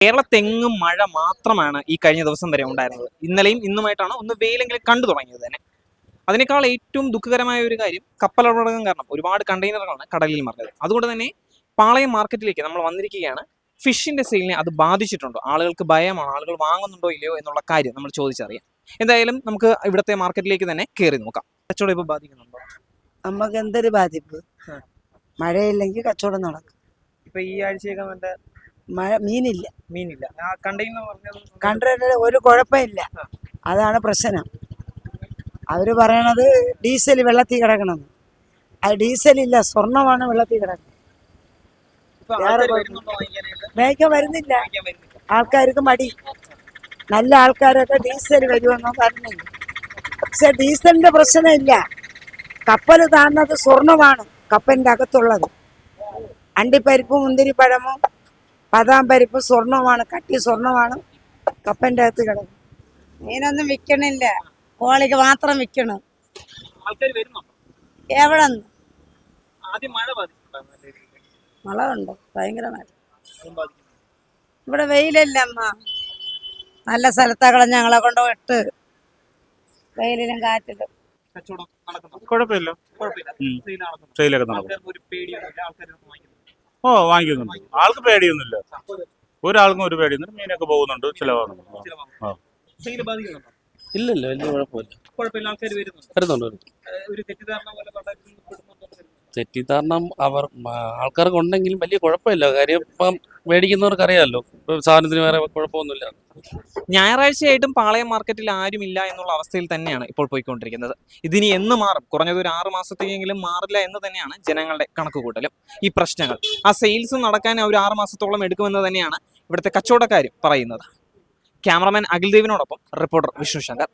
കേരളത്തെങ്ങും മഴ മാത്രമാണ് ഈ കഴിഞ്ഞ ദിവസം വരെ ഉണ്ടായിരുന്നത്. ഇന്നലെയും ഇന്നുമായിട്ടാണ് ഒന്ന് വെയിലെങ്കിലും കണ്ടു തുടങ്ങിയത് തന്നെ. അതിനേക്കാൾ ഏറ്റവും ദുഃഖകരമായ ഒരു കാര്യം കപ്പലപകടം കാരണം ഒരുപാട് കണ്ടെയ്നറുകളാണ് കടലിൽ മറിഞ്ഞത്. അതുകൊണ്ട് തന്നെ പാളയം മാർക്കറ്റിലേക്ക് നമ്മൾ വന്നിരിക്കുകയാണ്. ഫിഷിന്റെ സെയിലിനെ അത് ബാധിച്ചിട്ടുണ്ടോ, ആളുകൾക്ക് ഭയമാണോ, ആളുകൾ വാങ്ങുന്നുണ്ടോ ഇല്ലയോ എന്നുള്ള കാര്യം നമ്മൾ ചോദിച്ചറിയാം. എന്തായാലും നമുക്ക് ഇവിടുത്തെ മാർക്കറ്റിലേക്ക് തന്നെ കയറി നോക്കാം. കച്ചവടം ഇപ്പൊ ബാധിക്കുന്നുണ്ടോ? നമുക്ക് എന്തൊരു ബാധിപ്പ്, മഴയില്ലെങ്കിൽ കച്ചവടം നടക്കും. ഇപ്പൊ ഈ ആഴ്ചയൊക്കെ മഴ മീനില്ല. ആ കണ്ടെയ്നർ കണ്ടിട്ട് ഒരു കുഴപ്പമില്ല. അതാണ് പ്രശ്നം. അവര് പറയണത് ഡീസൽ വെള്ളത്തിൽ കിടക്കണമെന്ന്. അത് ഡീസലില്ല, സ്വർണ്ണമാണ് വെള്ളത്തിൽ കിടക്കുന്നത്. വേഗം വരുന്നില്ല, ആൾക്കാർക്ക് മടി. നല്ല ആൾക്കാരൊക്കെ ഡീസൽ വരുമെന്നോ പറഞ്ഞില്ല. പക്ഷെ ഡീസലിന്റെ പ്രശ്നമില്ല. കപ്പൽ താഴ്ന്നത് സ്വർണ്ണമാണ് കപ്പലിന്റെ അകത്തുള്ളത്. അണ്ടിപ്പരിപ്പും മുന്തിരിപ്പഴമും ബദാം പരിപ്പും സ്വർണ്ണമാണ്, കട്ടി സ്വർണ്ണമാണ് കപ്പലിന്റെ അകത്ത് കിടക്കുന്നത്. മീനൊന്നും വിൽക്കണില്ല, കോളിക്ക് മാത്രം വിൽക്കണം. എവിടെ മഴ ഉണ്ടോ? ഭയങ്കര മഴ. ഇവിടെ വെയിലല്ല അമ്മ. നല്ല സ്ഥലത്താക്കളെ ഞങ്ങളെ കൊണ്ട് ഇട്ട് വെയിലിലും കാറ്റിലും. കുഴപ്പമില്ല, സെയിലൊക്കെ നടക്കും. ഓ, വാങ്ങിക്കുന്നുണ്ട്. ആൾക്ക് പേടിയൊന്നുമില്ല, ഒരാൾക്കും ഒരു പേടിയൊന്നുമില്ല. മീനൊക്കെ പോകുന്നുണ്ട്, ചിലവാകുന്നുണ്ട്. ഇല്ലല്ലോ, വലിയ കുഴപ്പമില്ല. വരുന്നുണ്ട്. തെറ്റിദ്ധാരണം ആൾക്കാർക്ക് ഉണ്ടെങ്കിലും വലിയ കുഴപ്പമില്ല. കാര്യം ഇപ്പം മേടിക്കുന്നവർക്ക് അറിയാമല്ലോ, സാധനത്തിന് വേറെ കുഴപ്പമൊന്നുമില്ല. ഞായറാഴ്ചയായിട്ടും പാളയം മാർക്കറ്റിൽ ആരുമില്ല എന്നുള്ള അവസ്ഥയിൽ തന്നെയാണ് ഇപ്പോൾ പോയിക്കൊണ്ടിരിക്കുന്നത്. ഇതിനി എന്ന് മാറും? കുറഞ്ഞത് ഒരു 6 മാസത്തേക്കെങ്കിലും മാറില്ല എന്ന് തന്നെയാണ് ജനങ്ങളുടെ കണക്കുകൂട്ടലും. ഈ പ്രശ്നങ്ങൾ ആ സെയിൽസ് നടക്കാൻ ഒരു 6 മാസത്തോളം എടുക്കുമെന്ന് തന്നെയാണ് ഇവിടുത്തെ കച്ചവടക്കാർ പറയുന്നത്. ക്യാമറമാൻ അഖിൽ ദേവിനോടൊപ്പം റിപ്പോർട്ടർ വിഷ്ണു ശങ്കർ.